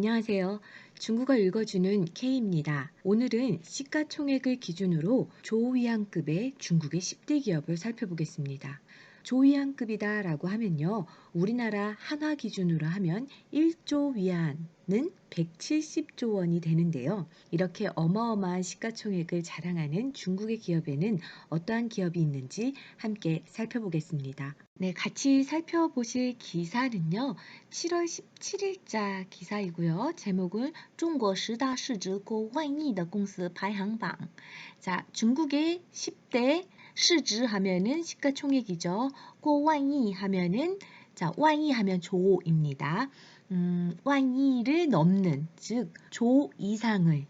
안녕하세요. 중국어 읽어주는 K입니다. 오늘은 시가총액을 기준으로 조위안급의 중국의 10대 기업을 살펴보겠습니다. 조위안급이다라고 하면요. 우리나라 한화 기준으로 하면 1조 위안은 170조 원이 되는데요. 이렇게 어마어마한 시가총액을 자랑하는 중국의 기업에는 어떠한 기업이 있는지 함께 살펴보겠습니다. 네, 같이 살펴보실 기사는요. 7월 17일자 기사이고요. 제목은 中国十大市值过万亿的公司排行榜. 자, 중국의 10대 시즈 하면은 시가총액이죠. 过万亿 하면은 자, 万亿 하면 조입니다.万亿를 넘는, 즉 조 이상의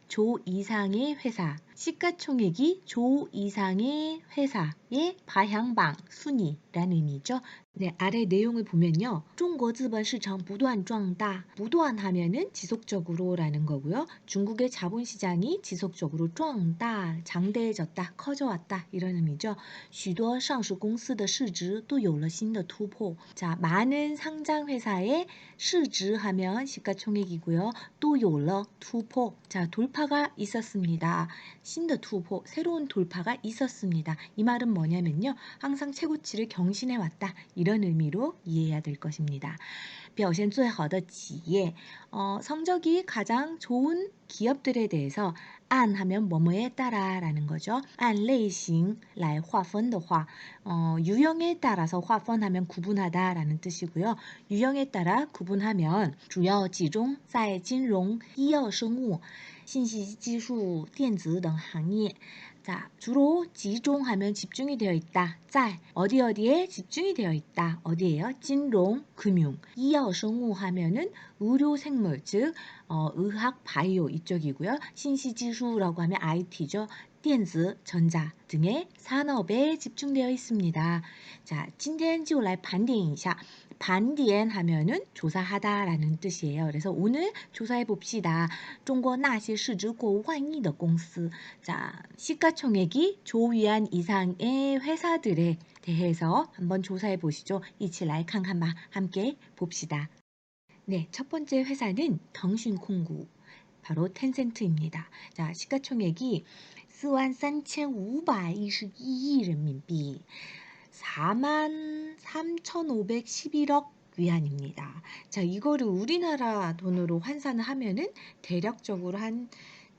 회사, 시가총액이 조 이상의 회사의排行榜 순위라는 의미죠. 네, 아래 내용을 보면요. 中国资本市场不断壮大, 不断 하면은 지속적으로라는 거고요. 중국의 자본시장이 지속적으로 壮大, 장대해졌다, 커져왔다 이런 의미죠. 许多上市公司的市值都有了新的突破. 자, 많은 상장 회사의 시즈 하면 시가총액이고요. 또有了 突破. 자, 돌파가 있었습니다. 新的突破, 새로운 돌파가 있었습니다. 이 말은 뭐냐면요. 항상 최고치를 경신해 왔다. 이런 의미로 이해해야 될 것입니다. 表现最好的企业, 성적이 가장 좋은 기업들에 대해서 안 하면 뭐뭐에 따라 라는 거죠. 按类型来划分的话, 유형에 따라서 划分 하면 구분하다 라는 뜻이고요. 유형에 따라 구분하면 主要集中在金融、医药生物、信息技术、电子等行业. 자, 주로 집중하면 집중이 되어 있다. 在 어디에 집중이 되어 있다. 어디예요?金融, 금융, 医药生物 하면은 의료 생물, 즉 의학, 바이오 이쪽이고요. 신시지수라고 하면 IT죠. 电子, 전자 등의 산업에 집중되어 있습니다. 자, 今天就来盘点一下. 반디엔 하면은 조사하다라는 뜻이에요. 그래서 오늘 조사해 봅시다. 中国那些市值过万亿的公司. 자, 시가총액이 조위안 이상의 회사들에 대해서 한번 조사해 보시죠. 이치来看看吧. 함께 봅시다. 네, 첫 번째 회사는 腾讯控股, 바로 텐센트입니다. 자, 시가총액이 43,521亿人民币, 43,511억 위안입니다. 자, 이거를 우리나라 돈으로 환산을 하면은 대략적으로 한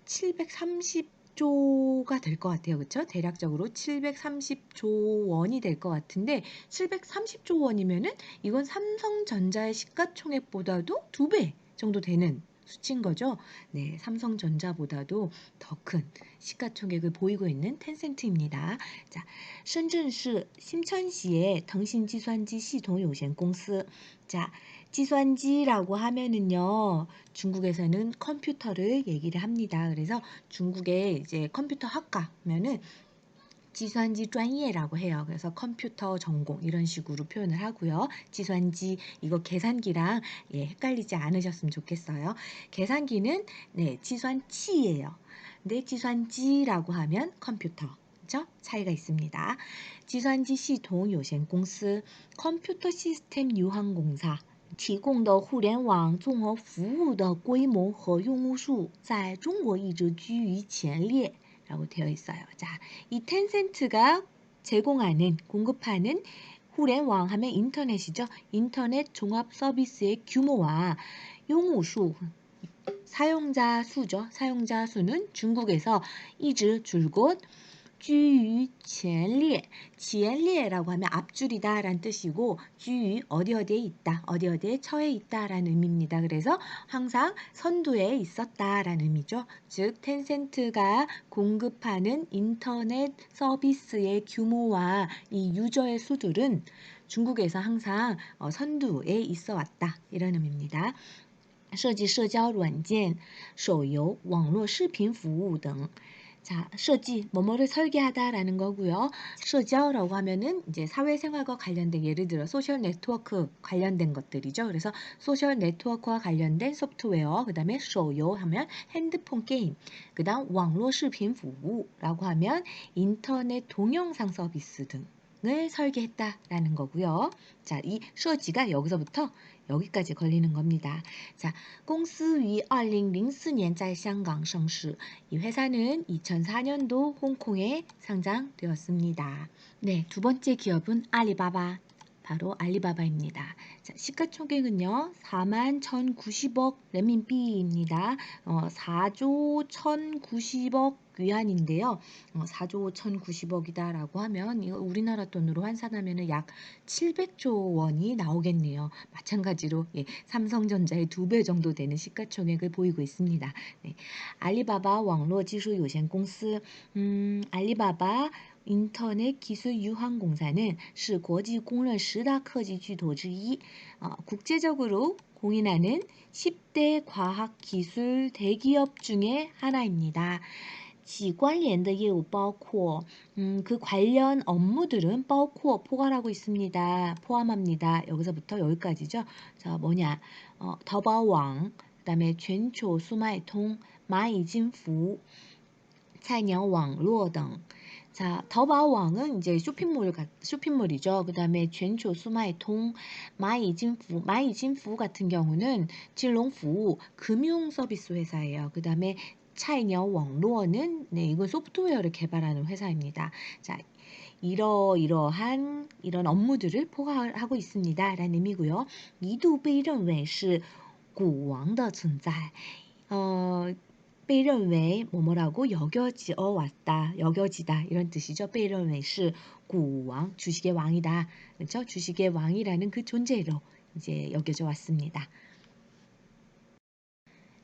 730조가 될 것 같아요. 그렇죠? 대략적으로 730조 원이 될 것 같은데 730조 원이면은 이건 삼성전자의 시가총액보다도 2배 정도 되는 수치인 거죠. 네, 삼성전자보다도 더 큰 시가총액을 보이고 있는 텐센트입니다. 자, 深圳市 심천시의 腾讯计算机系统有限公司. 자,计算机라고 하면은요, 중국에서는 컴퓨터를 얘기를 합니다. 그래서 중국의 이제 컴퓨터 학과면은 计算机 专业라고 해요. 그래서 컴퓨터 전공 이런 식으로 표현을 하고요. 计算机 이거 계산기랑 헷갈리지 않으셨으면 좋겠어요. 계산기는 네, 计算器예요. 근데 计算机라고 하면 컴퓨터. 그죠? 차이가 있습니다. 计算机系统有限公司 컴퓨터 시스템 유한공사 提供的互联网综合服务的规模和用户数在中国一直居于前列 라고 되어 있어요. 자, 이 텐센트가 제공하는, 공급하는 후렌왕 하면 인터넷이죠. 인터넷 종합 서비스의 규모와 용우수, 사용자 수죠. 사용자 수는 중국에서 이즈 줄곧 居于前列, 前列라고 하면 앞줄이다 라는 뜻이고 居于어디에 있다, 어디에 처해 있다 라는 의미입니다. 그래서 항상 선두에 있었다 라는 의미죠. 즉 텐센트가 공급하는 인터넷 서비스의 규모와 이 유저의 수들은 중국에서 항상 선두에 있어 왔다 이런 의미입니다. 设计社交软件、手游、网络视频服务等. 자, 设计, 뭐뭐를 설계하다라는 거고요. 社交라고 하면은 이제 사회생활과 관련된 예를 들어 소셜 네트워크 관련된 것들이죠. 그래서 소셜 네트워크와 관련된 소프트웨어, 그 다음에 手游 하면 핸드폰 게임, 그 다음 网络视频服务라고 하면 인터넷 동영상 서비스 등. 시장을 설계했다라는 거고요. 자, 이 셔지가 여기서부터 여기까지 걸리는 겁니다. 자, 公司于 2004年在香港上市. 이 회사는 2004년도 홍콩에 상장되었습니다. 네, 두 번째 기업은 알리바바. 바로 알리바바입니다. 자, 시가총액은요 4만 1,090억 renminbi입니다. 4조 1,090억 위안인데요. 4조 1,090억이다라고 하면 이거 우리나라 돈으로 환산하면 약 700조 원이 나오겠네요. 마찬가지로 예, 삼성전자의 2배 정도 되는 시가총액을 보이고 있습니다. 네, 알리바바网络技术有限公司, 알리바바 인터넷 기술 유한공사는 是国际公认10大科技巨头之一, 국제적으로 공인하는 10대 과학기술 대기업 중에 하나입니다. 其关联的业务包括 그 관련 업무들은 包括 포괄하고 있습니다. 포함합니다. 여기서부터 여기까지죠. 자, 뭐냐? 더바왕, 그다음에 全球速卖通, 蚂蚁金服, 菜鸟网络등. 자, 더바오왕은 이제 쇼핑몰이죠. 그 다음에 全球速卖通, 蚂蚁金服 같은 경우는 金融服务, 금융 서비스 회사예요. 그 다음에 菜鸟网络는 네, 이건 소프트웨어를 개발하는 회사입니다. 자, 이러한 이런 업무들을 포괄하고 있습니다. 라는 의미고요. 一度被认为是股王的存在. 被认为뭐뭐라고 여겨지어 왔다, 여겨지다 이런 뜻이죠. 被认为是股王, 주식의 왕이다. 그렇죠? 주식의 왕이라는 그 존재로 이제 여겨져 왔습니다.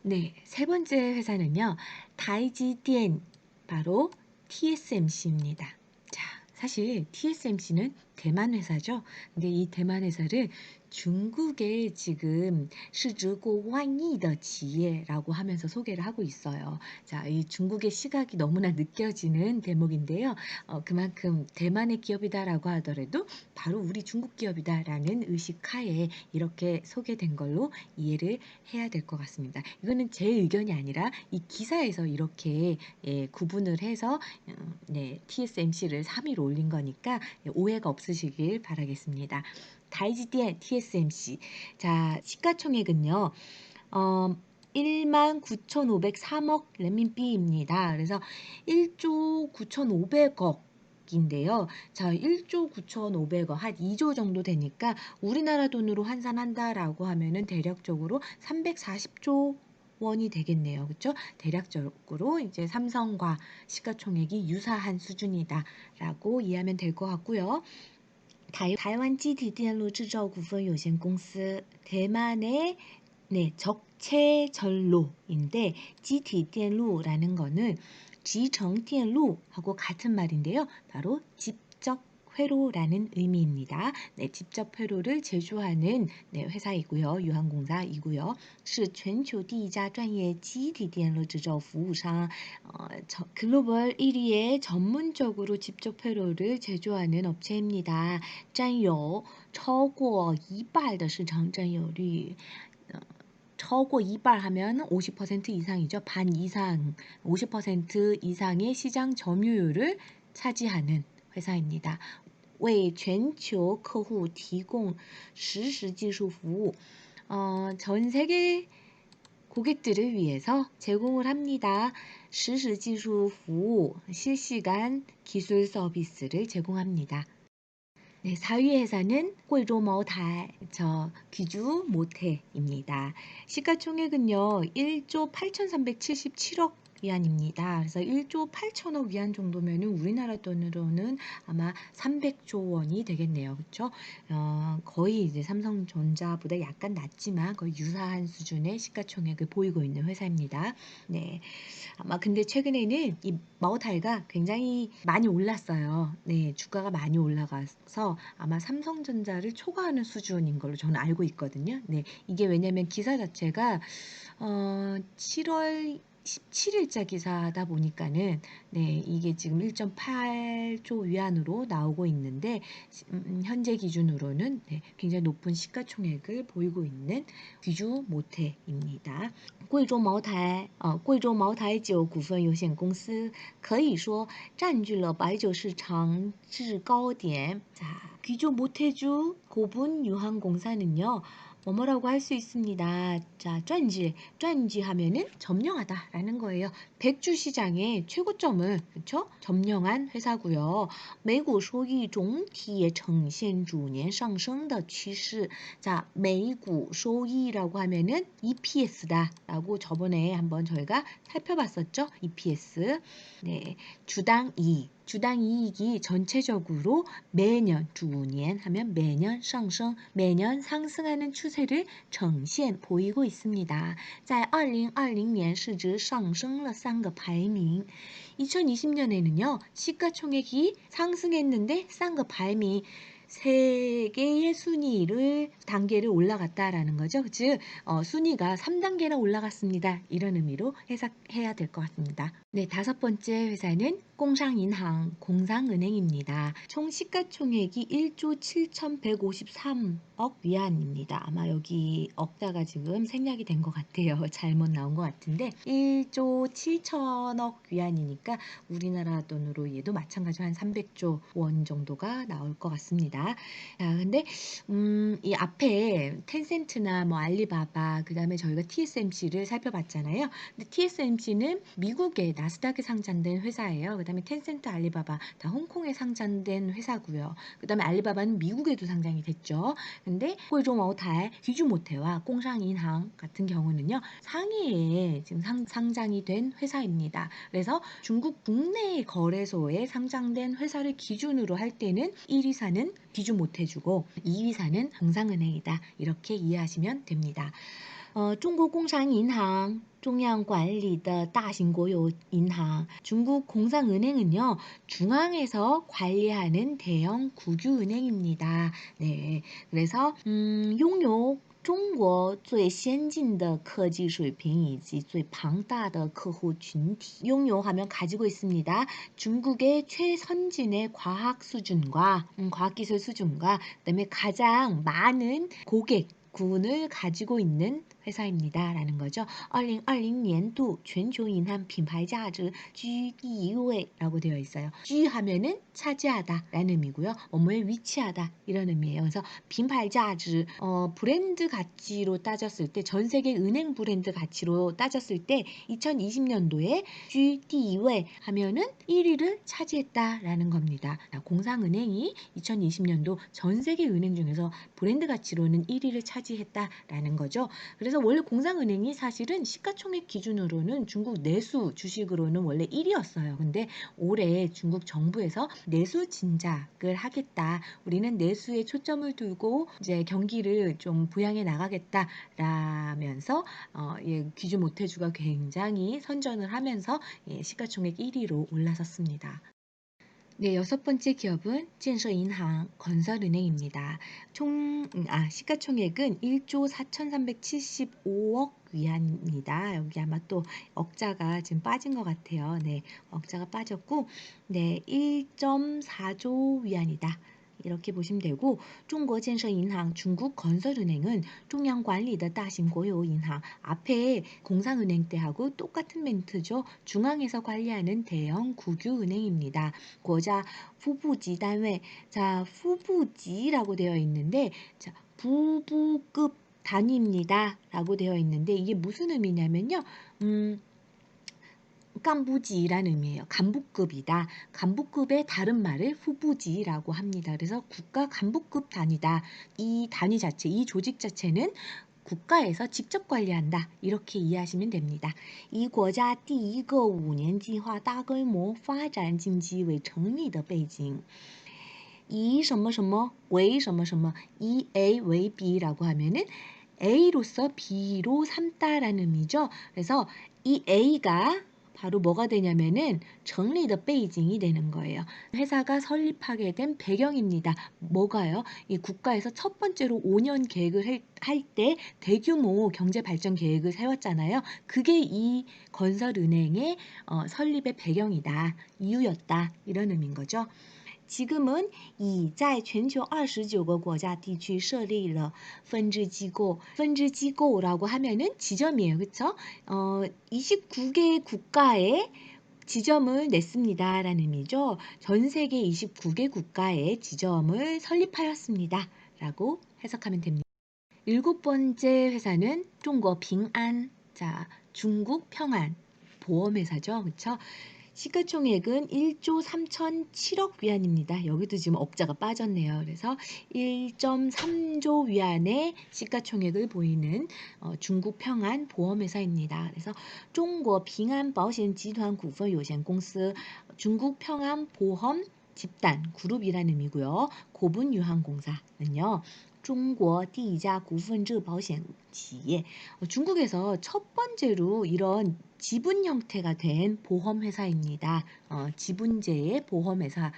네, 세 번째 회사는요. 다이지디엔, 바로 TSMC입니다. 자, 사실 TSMC는 대만 회사죠. 근데 이 대만 회사를 중국의 지금 市值过万亿的企业라고 하면서 소개를 하고 있어요. 자, 이 중국의 시각이 너무나 느껴지는 대목인데요. 그만큼 대만의 기업이다라고 하더라도 바로 우리 중국 기업이다라는 의식하에 이렇게 소개된 걸로 이해를 해야 될 것 같습니다. 이거는 제 의견이 아니라 이 기사에서 이렇게 예, 구분을 해서 네, TSMC를 3위로 올린 거니까 오해가 없으시길 바라겠습니다. 다이지디엔 TSMC. 자, 시가총액은요. 19,503억 renminbi입니다. 그래서 1조 9,500억 인데요. 자, 1조 9,500억, 한 2조 정도 되니까 우리나라 돈으로 환산한다라고 하면은 대략적으로 340조 원이 되겠네요. 그렇죠? 대략적으로 이제 삼성과 시가총액이 유사한 수준이다라고 이해하면 될 것 같고요.台湾 基体电路制造股份有限公司, 대만의 네, 적체전로인데 지티電路라는 거는 지정電路하고 같은 말인데요. 바로 직접 회로라는 의미입니다. 네, 직접 회로를 제조하는 네, 회사이고요. 유한공사이고요. 是全球第一家专业机体电路制造服务商. 글로벌 1위의 전문적으로 직접 회로를 제조하는 업체입니다. 占有超过一半的市场占有率. 超过一半 하면 50% 이상이죠. 반 이상, 50% 이상의 시장 점유율을 차지하는 회사입니다. 为全球客户提供实时技术服务. 전 세계 고객들을 위해서 제공을 합니다. 实时技术服务, 실시간 기술 서비스를 제공합니다. 네, 4위 회사는贵州 茅台, 저 귀주 모태입니다. 시가총액은요 1조 8,377억 위안입니다. 그래서 1조 8천억 위안 정도면은 우리나라 돈으로는 아마 300조 원이 되겠네요. 그렇죠? 거의 이제 삼성전자보다 약간 낮지만 거의 유사한 수준의 시가총액을 보이고 있는 회사입니다. 네. 아마 근데 최근에는 이 마오타이가 굉장히 많이 올랐어요. 네, 주가가 많이 올라가서 아마 삼성전자를 초과하는 수준인 걸로 저는 알고 있거든요. 네, 이게 왜냐면 기사 자체가 7월 17일자 기사다 보니까는 네, 이게 지금 1.8조 위안으로 나오고 있는데 현재 기준으로는 네, 굉장히 높은 시가총액을 보이고 있는 귀주 모태입니다. 贵州茅台酒股份有限公司可以说占据了白酒市场制高点。 자, 귀주 모태주 고분 유한공사는요. 뭐뭐라고 할 수 있습니다. 자, 쩐지 하면은 점령하다라는 거예요. 백주 시장의 최고점을 그렇죠? 점령한 회사고요. 每股收益总体呈现逐年上升的趋势. 자, 每股收益라고 하면은 EPS다라고 저번에 한번 저희가 살펴봤었죠. EPS. 네, 주당 이익이 전체적으로 매년 두년 하면 매년 상승, 매년 상승하는 추세를 呈现 보이고 있습니다. 在2020年市值上升了3个排名. 2020년에는요. 시가총액이 상승했는데 3个排名 세계의 순위를 단계를 올라갔다라는 거죠. 즉 순위가 3단계나 올라갔습니다. 이런 의미로 해석해야 될 것 같습니다. 네, 5번째 회사는 공상인항, 공상은행입니다. 총 시가총액이 1조 7,153억 위안입니다. 아마 여기 억자가 지금 생략이 된 것 같아요. 잘못 나온 것 같은데 1조 7천억 위안이니까 우리나라 돈으로 얘도 마찬가지로 한 300조 원 정도가 나올 것 같습니다. 근데 이 앞에 텐센트나 뭐 알리바바 그다음에 저희가 TSMC를 살펴봤잖아요. 근데 TSMC는 미국의 나스닥에 상장된 회사예요. 그다음에 텐센트, 알리바바 다 홍콩에 상장된 회사고요. 그다음에 알리바바는 미국에도 상장이 됐죠. 근데贵州茅台, 귀주모태와 공상인항 같은 경우는요. 상해에 지금 상장이 된 회사입니다. 그래서 중국 국내 거래소에 상장된 회사를 기준으로 할 때는 1위사는 귀주 모태주고 2위사는 공상은행이다. 이렇게 이해하시면 됩니다. 中国工商银行 中央管理的大型国有银行 중국 공상은행은요. 중앙에서 관리하는 대형 국유은행입니다. 네, 그래서 拥有中国最先进的科技水平以及最庞大的客户群体.拥有하면 가지고 있습니다. 중국의 최선진의 과학 수준과 과학기술 수준과 그다음에 가장 많은 고객군을 가지고 있는 회사입니다. 라는 거죠. 2020年度 全球银行品牌价值居第一位라고 되어 있어요.居 하면은 차지하다 라는 의미고요. 뭐뭐에 위치하다 이런 의미예요. 그래서 品牌价值 브랜드 가치로 따졌을 때 전 세계 은행 브랜드 가치로 따졌을 때 2020년도에居第一位 하면은 1위를 차지했다라는 겁니다. 공상은행이 2020년도 전 세계 은행 중에서 브랜드 가치로는 1위를 차지했다라는 거죠. 그래서 원래 공상은행이 사실은 시가총액 기준으로는 중국 내수 주식으로는 원래 1위였어요. 근데 올해 중국 정부에서 내수 진작을 하겠다. 우리는 내수에 초점을 두고 이제 경기를 좀 부양해 나가겠다라면서 귀주 모태주가 굉장히 선전을 하면서 시가총액 1위로 올라섰습니다. 네, 6번째 기업은建设银行, 건설은행입니다. 시가총액은 1조 4,375억 위안입니다. 여기 아마 또 억자가 지금 빠진 것 같아요. 네, 억자가 빠졌고, 네, 1.4조 위안이다. 이렇게 보시면 되고, 中国建设银行 중국 건설은행은 中央管理的大型国有银行 앞에 공상은행 때하고 똑같은 멘트죠. 중앙에서 관리하는 대형 국유은행입니다. 고자 후부지 단위. 자, 후부지라고 되어 있는데 자, 부부급 단위입니다. 라고 되어 있는데 이게 무슨 의미냐면요. 간부지라는 의미예요. 간부급이다. 간부급의 다른 말을 후부지라고 합니다. 그래서 국가 간부급 단위다. 이 단위 자체, 이 조직 자체는 국가에서 직접 관리한다. 이렇게 이해하시면 됩니다. 이国家第一个5年计划大规模发展经济为成立的背景. 이 什么什么为什么什么 이 A为B라고 하면은 A로서 B로 삼다라는 의미죠. 그래서 이 A가 바로 뭐가 되냐면은 정리의 베이징이 되는 거예요. 회사가 설립하게 된 배경입니다. 뭐가요? 이 국가에서 첫 번째로 5년 계획을 할 때 대규모 경제 발전 계획을 세웠잖아요. 그게 이 건설은행의 설립의 배경이다, 이유였다, 이런 의미인 거죠. 지금은 已在全球 29개 国家地区设立了分支机构. 分支机构라고 하면은 지점이에요. 그쵸? 29개 국가에 지점을 냈습니다 라는 의미죠. 전 세계 29개 국가에 지점을 설립하였습니다 라고 해석하면 됩니다. 일곱 번째 회사는 중국 빙안. 자, 중국 평안 보험회사죠. 그쵸? 시가총액은 1조 3,007억 위안입니다. 여기도 지금 억자가 빠졌네요. 그래서 1.3조 위안의 시가총액을 보이는 중국 평안 보험회사입니다. 그래서 중국 빙안保险集团 股份有限公司, 중국 평안 보험 집단 그룹이라는 의미고요. 고분 유한공사는요, 중국 第一家股份制保险企业. 중국에서 첫 번째로 이런 지분 형태가 된 보험회사입니다. 지분제의 보험회사,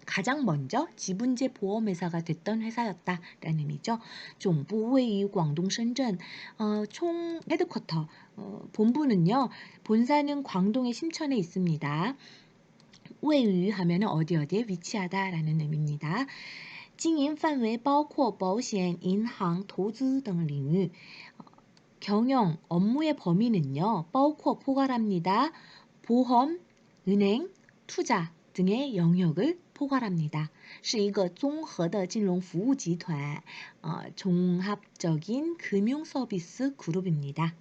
가장 먼저 지분제 보험회사가 됐던 회사였다라는 의미죠. 总部位于 광동深圳, 총 헤드쿼터, 본부는요, 본사는 광동의 심천에 있습니다. 位于 하면 어디에 위치하다라는 의미입니다. 经营范围包括保险、银行、投资等领域. 경영, 업무의 범위는요, 包括 포괄합니다. 보험, 은행, 투자 등의 영역을 포괄합니다. 是一个综合的金融服务集团, 종합적인 금융 서비스 그룹입니다.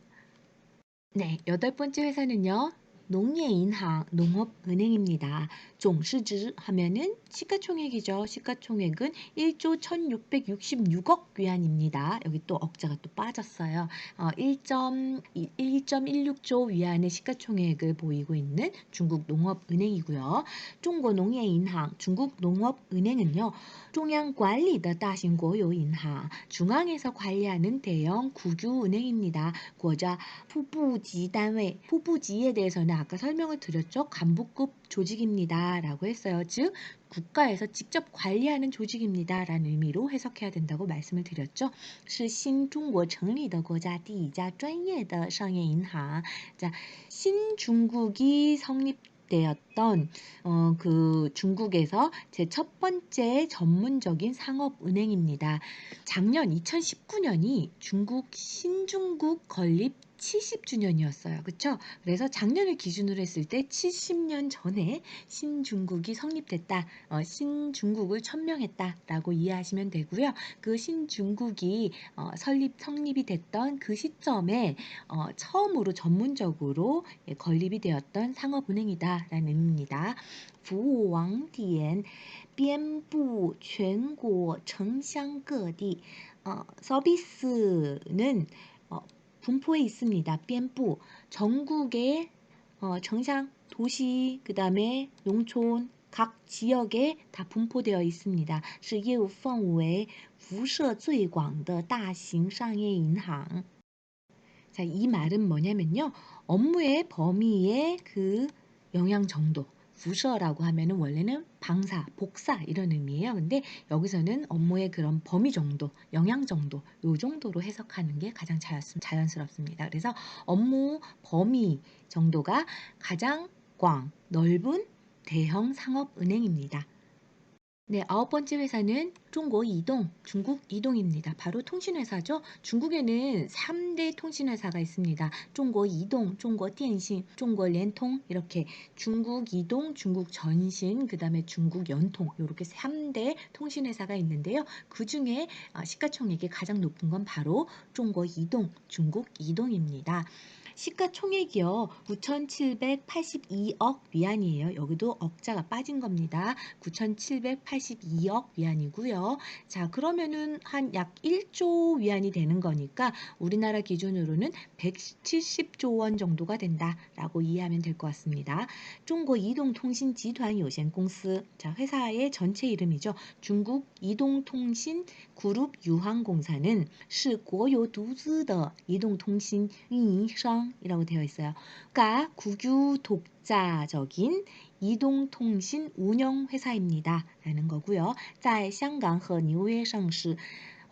네, 여덟 번째 회사는요, 농예인항, 농업은행입니다. 总市值 하면은 시가총액이죠. 시가총액은 1조 1,666억 위안입니다. 여기 또 억자가 또 빠졌어요. 1.16조 위안의 시가총액을 보이고 있는 중국 농업은행이고요. 中国农业银行, 중국 농업은행은요, 中央管理的大型国有银行, 중앙에서 관리하는 대형 국유은행입니다. 国家 부부지 단위, 부부지에 대해서는 아까 설명을 드렸죠. 간부급 조직입니다 라고 했어요. 즉 국가에서 직접 관리하는 조직입니다 라는 의미로 해석해야 된다고 말씀을 드렸죠. 是新中国成立的国家第一家专业的商业银行. 자, 신중국이 성립되었던 그 중국에서 제 첫 번째 전문적인 상업은행입니다. 작년 2019년이 중국 신중국 건립 70주년이었어요. 그쵸? 그래서 작년을 기준으로 했을 때 70년 전에 신중국이 성립됐다, 신중국을 천명했다라고 이해하시면 되고요. 그 신중국이 성립이 됐던 그 시점에 처음으로 전문적으로 건립이 되었던 상업은행이다라는 의미입니다. 服务网点遍布全国城乡各地. 서비스는 분포에 있습니다. 遍布 전국의 정상, 도시, 그 다음에 농촌, 각 지역에 다 분포되어 있습니다. 是业务范围辐射最广的大型商业银行. 자, 이 말은 뭐냐면요, 업무의 범위의 그 영향 정도. 부서라고 하면은 원래는 방사, 복사 이런 의미예요. 근데 여기서는 업무의 그런 범위 정도, 영향 정도, 요 정도로 해석하는 게 가장 자연스럽습니다. 그래서 업무 범위 정도가 가장 넓은 대형 상업은행입니다. 네, 아홉 번째 회사는 중국 이동, 중국 이동입니다. 바로 통신회사죠. 중국에는 3대 통신회사가 있습니다. 중국 이동, 중국電信, 중국聯通, 이렇게 중국 이동, 중국 전신, 그 다음에 중국 연통, 이렇게 3대 통신회사가 있는데요. 그 중에 시가총액이 가장 높은 건 바로 중국 이동, 중국 이동입니다. 시가총액이요, 9,782억 위안이에요. 여기도 억자가 빠진 겁니다. 9,782억 위안이고요. 자, 그러면은 한 약 1조 위안이 되는 거니까 우리나라 기준으로는 170조 원 정도가 된다라고 이해하면 될 것 같습니다. 중국 이동통신集团 有限公司. 자, 회사의 전체 이름이죠. 중국 이동통신 그룹 유한공사는 是国有独资的移动通信运营商香港이라고 되어 있어요. 그러니까 국유 독자적인 이동통신 운영 회사입니다. 라는 거고요. 在香港和纽约上市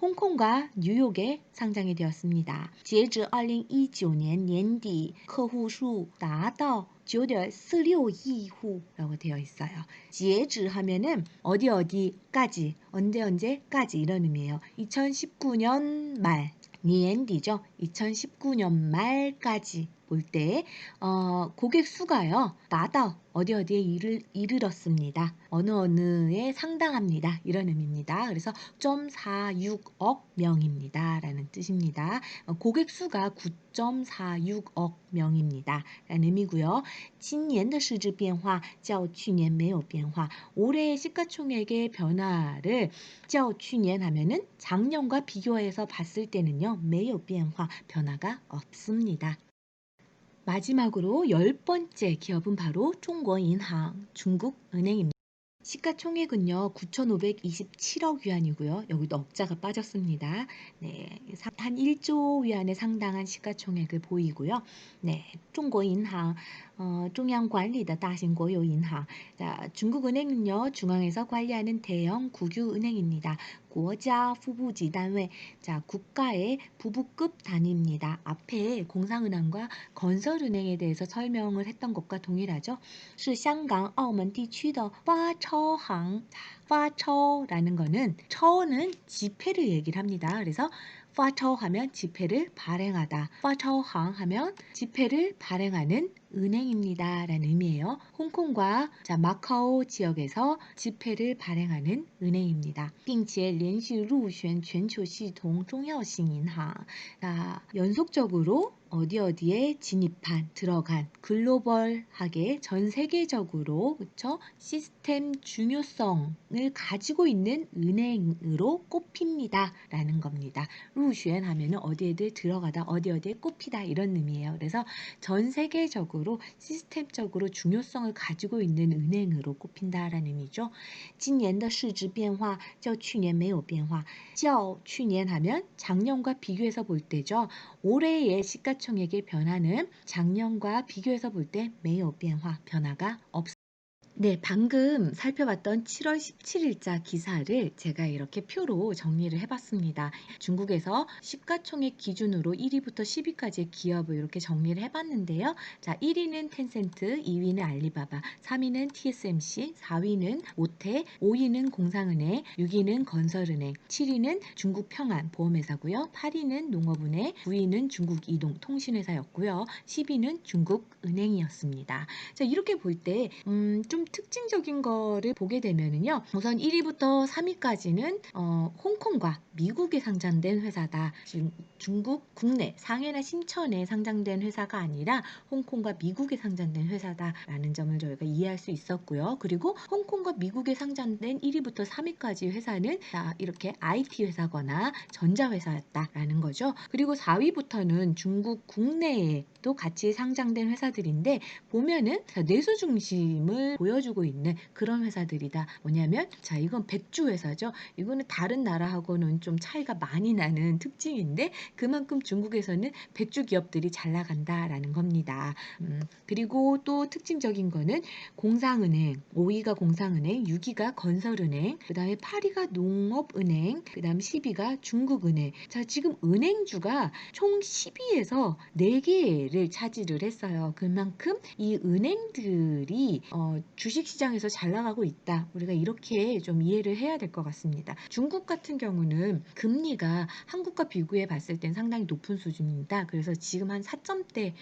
홍콩과 뉴욕에 상장이 되었습니다. 截至 2019년 年底 客户수 达到 9.46亿户라고 되어 있어요. 截止 하면은 어디까지 언제까지 이런 의미예요. 2019년 말年底죠. 2019년 말까지 볼 때 고객 수가요. 나다 어디에 이르렀습니다. 어느에 상당합니다. 이런 의미입니다. 그래서 9.46억 명입니다. 라는 뜻입니다. 고객 수가 9.46억 명입니다. 라는 의미고요. 今年的 市值变化较去年没有变化. 올해의 시가총액의 변화를 较去年 하면은 작년과 비교해서 봤을 때는요. 没有变化 변화가 없습니다. 마지막으로 10번째 기업은 바로 중국인항, 중국은행입니다. 시가총액은요 9,527억 위안이고요. 여기도 억자가 빠졌습니다. 네, 한 1조 위안에 상당한 시가총액을 보이고요. 네, 중국인항, 중앙管理的 大型国有银行. 자, 중국은행은요 중앙에서 관리하는 대형 국유은행입니다. 国家副部级单位, 자, 국가의 부부급 단위입니다. 앞에 공상은행과 건설은행에 대해서 설명을 했던 것과 동일하죠. 是香港澳门地区的发钞行. 파처라는 거는 처는 지폐를 얘기를 합니다. 그래서 파처 하면 지폐를 발행하다. 파처항 하면 지폐를 발행하는 은행입니다. 라는 의미예요. 홍콩과 마카오 지역에서 지폐를 발행하는 은행입니다. 并且连续入选全球系统重要性银行. 연속적으로 어디에 진입한, 들어간, 글로벌하게 전 세계적으로 그쵸? 시스템 중요성을 가지고 있는 은행으로 꼽힙니다. 라는 겁니다. 루슈엔 하면은 어디에 들어가다, 어디에 꼽히다 이런 의미예요. 그래서 전 세계적으로 시스템적으로 중요성을 가지고 있는 은행으로 꼽힌다라는 의미죠. 今年的市值变化较去年没有变化. 较去年 하면 작년과 비교해서 볼 때죠. 올해의 시가총액의 변화는 작년과 비교해서 볼 때 没有变化, 변화가 없습니다. 네, 방금 살펴봤던 7월 17일자 기사를 제가 이렇게 표로 정리를 해봤습니다. 중국에서 시가총액 기준으로 1위부터 10위까지의 기업을 이렇게 정리를 해봤는데요. 자, 1위는 텐센트, 2위는 알리바바, 3위는 TSMC, 4위는 모테, 5위는 공상은행, 6위는 건설은행, 7위는 중국평안보험회사고요. 8위는 농업은행, 9위는 중국이동통신회사였고요. 10위는 중국은행이었습니다. 자, 이렇게 볼 때 좀 특징적인 거를 보게 되면은요. 우선 1위부터 3위까지는 홍콩과 미국에 상장된 회사다. 지금 중국 국내 상해나 신천에 상장된 회사가 아니라 홍콩과 미국에 상장된 회사다라는 점을 저희가 이해할 수 있었고요. 그리고 홍콩과 미국에 상장된 1위부터 3위까지 회사는 이렇게 IT 회사거나 전자회사였다라는 거죠. 그리고 4위부터는 중국 국내에 또 같이 상장된 회사들인데 보면은 내수 중심을 보여주고 있는 그런 회사들이다. 뭐냐면 이건 백주 회사죠. 이거는 다른 나라하고는 좀 차이가 많이 나는 특징인데 그만큼 중국에서는 백주 기업들이 잘 나간다라는 겁니다. 그리고 또 특징적인 거는 공상은행, 5위가 공상은행, 6위가 건설은행, 그 다음에 8위가 농업은행, 그 다음 10위가 중국은행. 자, 지금 은행주가 총 10위에서 4개를 차지를 했어요. 그만큼 이 은행들이 주식시장에서 잘 나가고 있다. 우리가 이렇게 좀 이해를 해야 될 것 같습니다. 중국 같은 경우는 금리가 한국과 비교해 봤을 땐 상당히 높은 수준입니다. 그래서 지금 한 4점대,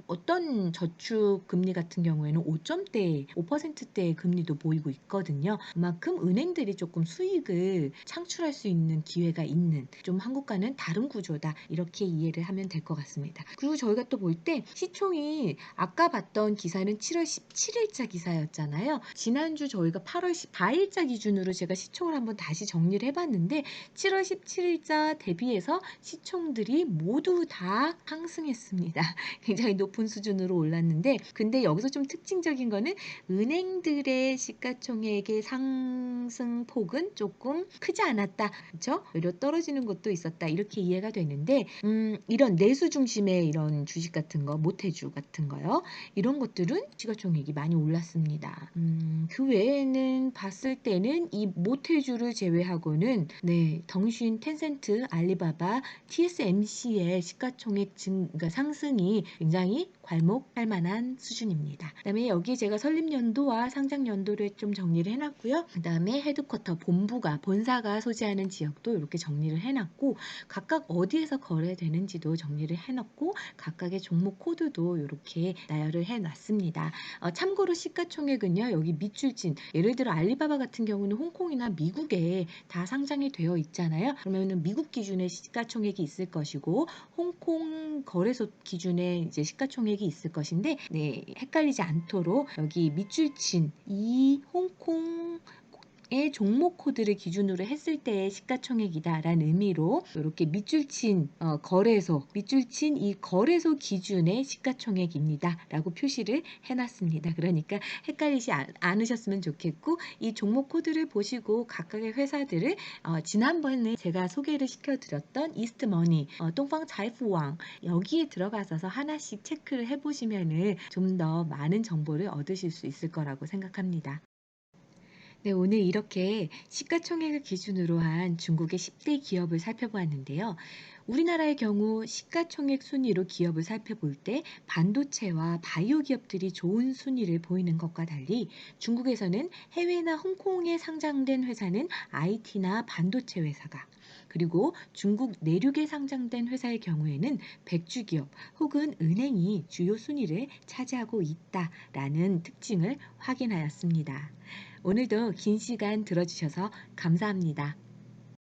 어떤 저축 금리 같은 경우에는 5%대의 금리도 보이고 있거든요. 그만큼 은행들이 조금 수익을 창출할 수 있는 기회가 있는 좀 한국과는 다른 구조다. 이렇게 이해를 하면 될 것 같습니다. 그리고 저희가 또 볼 때 시총이 아까 봤던 기사는 7월 17일자 기사였죠. 올랐잖아요. 지난주 저희가 8월 14일자 기준으로 제가 시총을 한번 다시 정리를 해봤는데 7월 17일자 대비해서 시총들이 모두 다 상승했습니다. 굉장히 높은 수준으로 올랐는데 근데 여기서 좀 특징적인 거는 은행들의 시가총액의 상승폭은 조금 크지 않았다. 그렇죠? 오히려 떨어지는 것도 있었다. 이렇게 이해가 되는데 이런 내수 중심의 이런 주식 같은 거, 모태주 같은 거요. 이런 것들은 시가총액이 많이 올랐습니다. 그 외에는 봤을 때는 이 모태주를 제외하고는 네, 腾讯, 텐센트, 알리바바, TSMC의 시가총액 그러니까 상승이 굉장히 괄목할 만한 수준입니다. 그다음에 여기 제가 설립 연도와 상장 연도를 좀 정리를 해놨고요. 그다음에 헤드쿼터 본사가 소재하는 지역도 이렇게 정리를 해놨고 각각 어디에서 거래되는지도 정리를 해놨고 각각의 종목 코드도 이렇게 나열을 해놨습니다. 참고로 시가총액은요. 여기 밑줄진 예를 들어 알리바바 같은 경우는 홍콩이나 미국에 다 상장이 되어 있잖아요. 그러면은 미국 기준의 시가총액이 있을 것이고 홍콩 거래소 기준의 이제 시가총액이 있을 것인데 네, 헷갈리지 않도록 여기 밑줄친 이 홍콩 의 종목 코드를 기준으로 했을 때의 시가총액이다라는 의미로 이렇게 밑줄친 밑줄친 이 거래소 기준의 시가총액입니다라고 표시를 해놨습니다. 그러니까 헷갈리지 않으셨으면 좋겠고 이 종목 코드를 보시고 각각의 회사들을 지난번에 제가 소개를 시켜드렸던 이스트머니, 똥팡财富网 여기에 들어가셔서 하나씩 체크를 해보시면은 좀 더 많은 정보를 얻으실 수 있을 거라고 생각합니다. 네, 오늘 이렇게 시가총액을 기준으로 한 중국의 10대 기업을 살펴보았는데요. 우리나라의 경우 시가총액 순위로 기업을 살펴볼 때 반도체와 바이오 기업들이 좋은 순위를 보이는 것과 달리 중국에서는 해외나 홍콩에 상장된 회사는 IT나 반도체 회사가 그리고 중국 내륙에 상장된 회사의 경우에는 백주 기업 혹은 은행이 주요 순위를 차지하고 있다라는 특징을 확인하였습니다. 오늘도 긴 시간 들어주셔서 감사합니다.